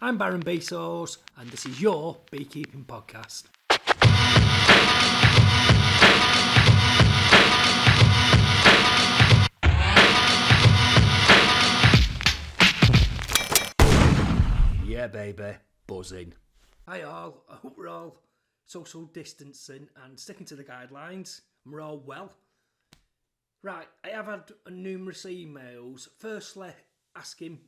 I'm Baron Beesores, and this is your beekeeping podcast. Yeah, baby, buzzing. Hi all, I hope we're all social distancing and sticking to the guidelines, and we're all well. Right, I have had numerous emails, firstly asking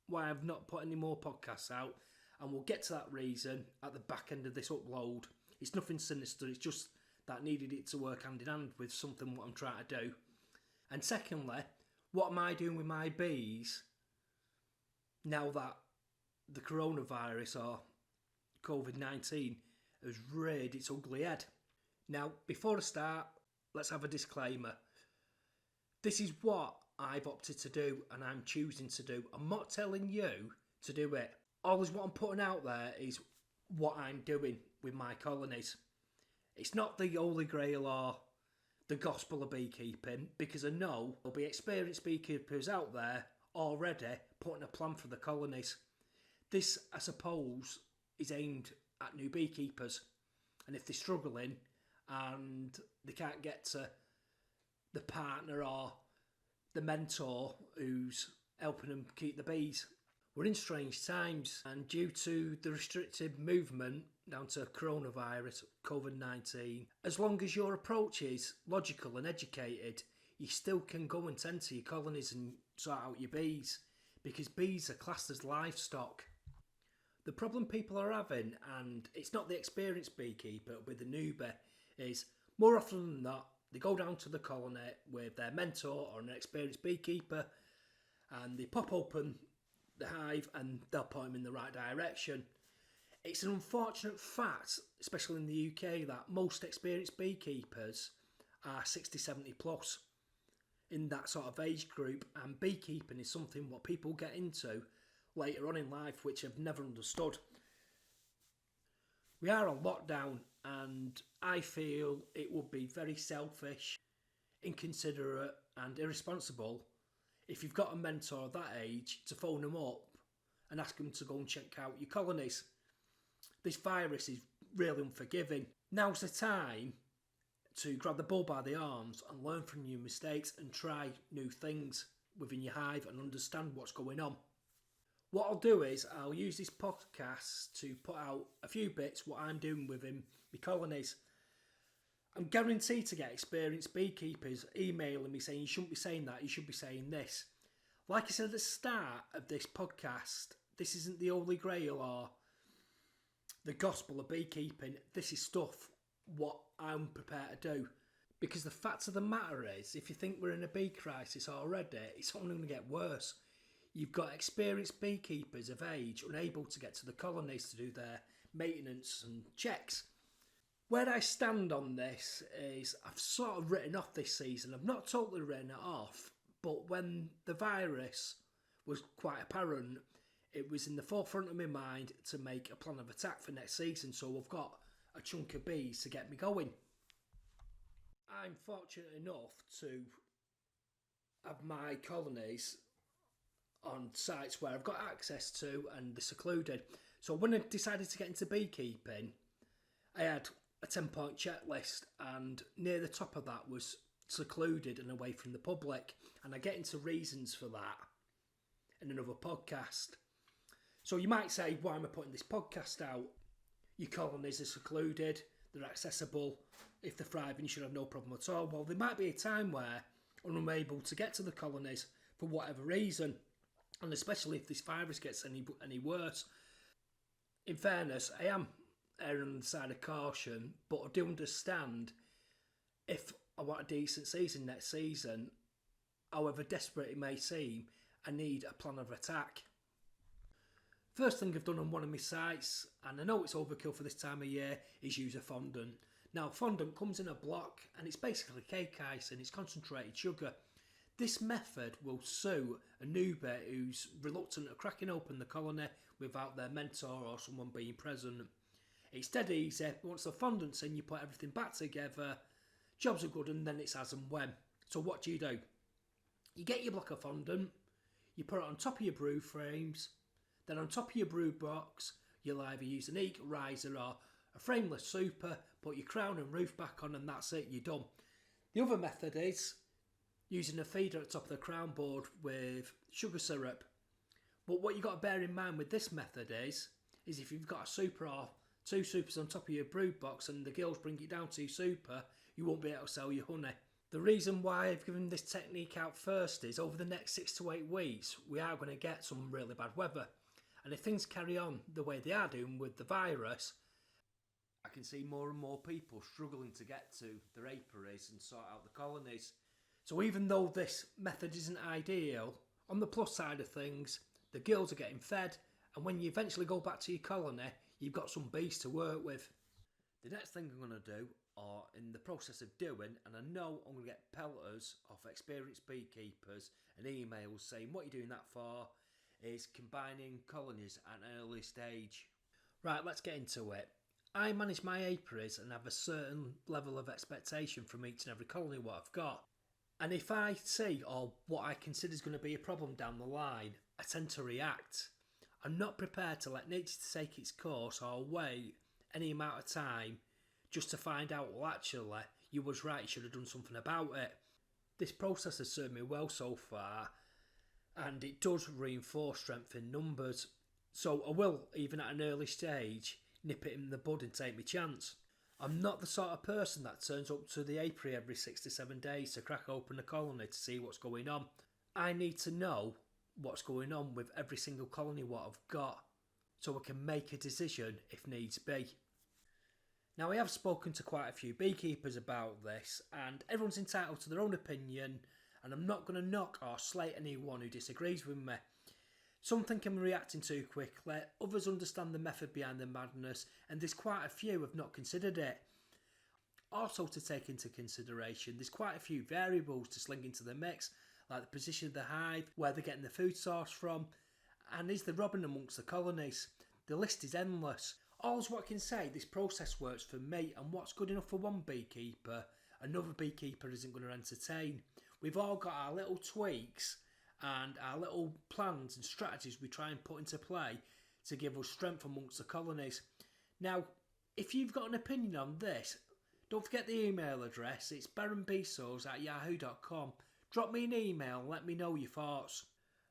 why I've not put any more podcasts out, and we'll get to that reason at the back end of this upload. It's nothing sinister, it's just that I needed it to work hand in hand with something what I'm trying to do. And secondly, what am I doing with my bees now that the coronavirus or COVID-19 has reared its ugly head? Now, before I start, let's have a disclaimer. This is what I've opted to do and I'm choosing to do. I'm not telling you to do it. Always what I'm putting out there is what I'm doing with my colonies. It's not the Holy Grail or the gospel of beekeeping, because I know there'll be experienced beekeepers out there already putting a plan for the colonies. This, I suppose, is aimed at new beekeepers, and if they're struggling and they can't get to the partner or the mentor who's helping them keep the bees. We're in strange times, and due to the restricted movement down to coronavirus, COVID-19, as long as your approach is logical and educated, you still can go and tend to your colonies and sort out your bees, because bees are classed as livestock. The problem people are having, and it's not the experienced beekeeper with the newbie, is more often than not, they go down to the colony with their mentor or an experienced beekeeper, and they pop open the hive and they'll point them in the right direction. It's an unfortunate fact, especially in the UK, that most experienced beekeepers are 60, 70 plus in that sort of age group, and beekeeping is something what people get into later on in life, which I've never understood. We are on lockdown, and I feel it would be very selfish, inconsiderate and irresponsible if you've got a mentor of that age to phone them up and ask them to go and check out your colonies. This virus is really unforgiving. Now's the time to grab the bull by the arms and learn from your mistakes and try new things within your hive and understand what's going on. What I'll do is I'll use this podcast to put out a few bits what I'm doing within my colonies. I'm guaranteed to get experienced beekeepers emailing me saying you shouldn't be saying that, you should be saying this. Like I said at the start of this podcast, this isn't the Holy Grail or the gospel of beekeeping. This is stuff what I'm prepared to do. Because the fact of the matter is, if you think we're in a bee crisis already, it's only going to get worse. You've got experienced beekeepers of age unable to get to the colonies to do their maintenance and checks. Where I stand on this is I've sort of written off this season. I've not totally written it off, but when the virus was quite apparent, it was in the forefront of my mind to make a plan of attack for next season, so I've got a chunk of bees to get me going. I'm fortunate enough to have my colonies on sites where I've got access to and they're secluded. So when I decided to get into beekeeping, I had a 10-point checklist, and near the top of that was secluded and away from the public, and I get into reasons for that in another podcast. So you might say, why am I putting this podcast out? Your colonies are secluded, they're accessible, if they're thriving you should have no problem at all. Well, there might be a time where I'm unable to get to the colonies for whatever reason, and especially if this virus gets any worse. In fairness, I am erring on the side of caution, but I do understand if I want a decent season next season, however desperate it may seem, I need a plan of attack. First thing I've done on one of my sites, and I know it's overkill for this time of year, is use a fondant. Now, fondant comes in a block and it's basically cake icing, it's concentrated sugar. This method will suit a newbie who's reluctant at cracking open the colony without their mentor or someone being present. It's dead easy. Once the fondant's in, you put everything back together, jobs are good, and then it's as and when. So what do? You get your block of fondant, you put it on top of your brew frames, Then on top of your brood box, you'll either use an egg riser or a frameless super, put your crown and roof back on, and that's it, you're done. The other method is using a feeder at the top of the crown board with sugar syrup. But what you've got to bear in mind with this method is if you've got a super or two supers on top of your brood box and the girls bring it down to super, you won't be able to sell your honey. The reason why I've given this technique out first is over the next 6 to 8 weeks, we are going to get some really bad weather. And if things carry on the way they are doing with the virus, I can see more and more people struggling to get to their apiaries and sort out the colonies. So even though this method isn't ideal, on the plus side of things, the girls are getting fed, and when you eventually go back to your colony, you've got some bees to work with. The next thing I'm going to do, or in the process of doing, and I know I'm going to get pelters of experienced beekeepers and emails saying what you're doing that for, is combining colonies at an early stage. Right, let's get into it. I manage my apiaries and have a certain level of expectation from each and every colony what I've got. And if I see or what I consider is going to be a problem down the line, I tend to react. I'm not prepared to let nature take its course or wait any amount of time just to find out, well, actually, you was right, you should have done something about it. This process has served me well so far, and it does reinforce strength in numbers. So I will, even at an early stage, nip it in the bud and take my chance. I'm not the sort of person that turns up to the apiary every 6 to 7 days to crack open a colony to see what's going on. I need to know what's going on with every single colony what I've got, so I can make a decision if needs be. Now, I have spoken to quite a few beekeepers about this, and everyone's entitled to their own opinion, and I'm not going to knock or slate anyone who disagrees with me. Some think I'm reacting too quickly, others understand the method behind the madness, and there's quite a few who have not considered it. Also to take into consideration, there's quite a few variables to sling into the mix, like the position of the hive, where they're getting the food source from, and is there robbing amongst the colonies? The list is endless. All's what I can say, this process works for me, and what's good enough for one beekeeper, another beekeeper isn't going to entertain. We've all got our little tweaks and our little plans and strategies we try and put into play to give us strength amongst the colonies. Now, if you've got an opinion on this, don't forget the email address. It's beekeepers@yahoo.com. Drop me an email and let me know your thoughts.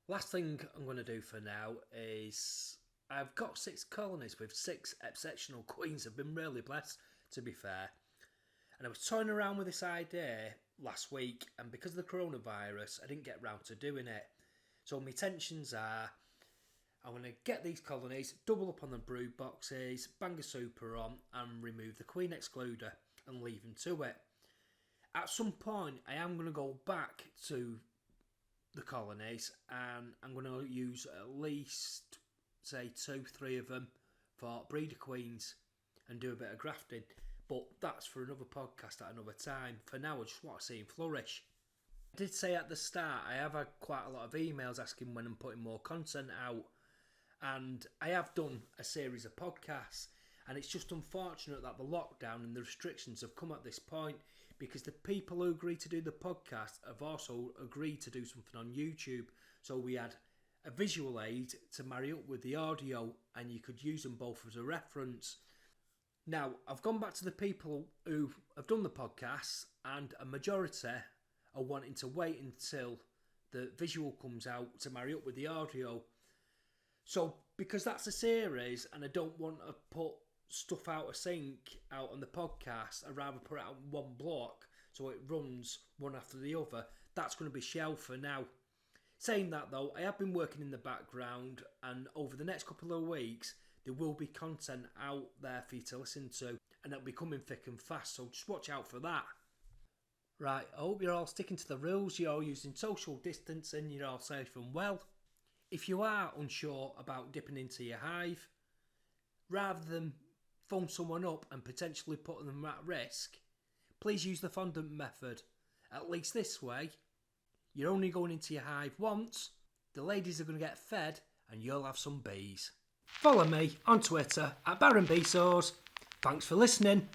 Last thing I'm going to do for now is I've got 6 colonies with 6 exceptional queens. I've been really blessed, to be fair. And I was toying around with this idea last week, and because of the coronavirus, I didn't get round to doing it. So my intentions are, I'm going to get these colonies, double up on the brood boxes, bang a super on, and remove the queen excluder and leave them to it. At some point, I am going to go back to the colonies, and I'm going to use at least, say, 2-3 of them for breeder queens and do a bit of grafting. But that's for another podcast at another time. For now, I just want to see him flourish. I did say at the start, I have had quite a lot of emails asking when I'm putting more content out. And I have done a series of podcasts. And it's just unfortunate that the lockdown and the restrictions have come at this point, because the people who agreed to do the podcast have also agreed to do something on YouTube. So we had a visual aid to marry up with the audio, and you could use them both as a reference. Now, I've gone back to the people who have done the podcasts, and a majority are wanting to wait until the visual comes out to marry up with the audio. So, because that's a series, and I don't want to put stuff out of sync out on the podcast, I'd rather put it out in one block so it runs one after the other. That's going to be shelved for now. Saying that though, I have been working in the background, and over the next couple of weeks there will be content out there for you to listen to, and it'll be coming thick and fast, so just watch out for that. Right, I hope you're all sticking to the rules, you're all using social distancing, you're all safe and well. If you are unsure about dipping into your hive, rather than phone someone up and potentially putting them at risk, please use the fondant method. At least this way, you're only going into your hive once, the ladies are going to get fed, and you'll have some bees. Follow me on Twitter at Beesores. Thanks for listening.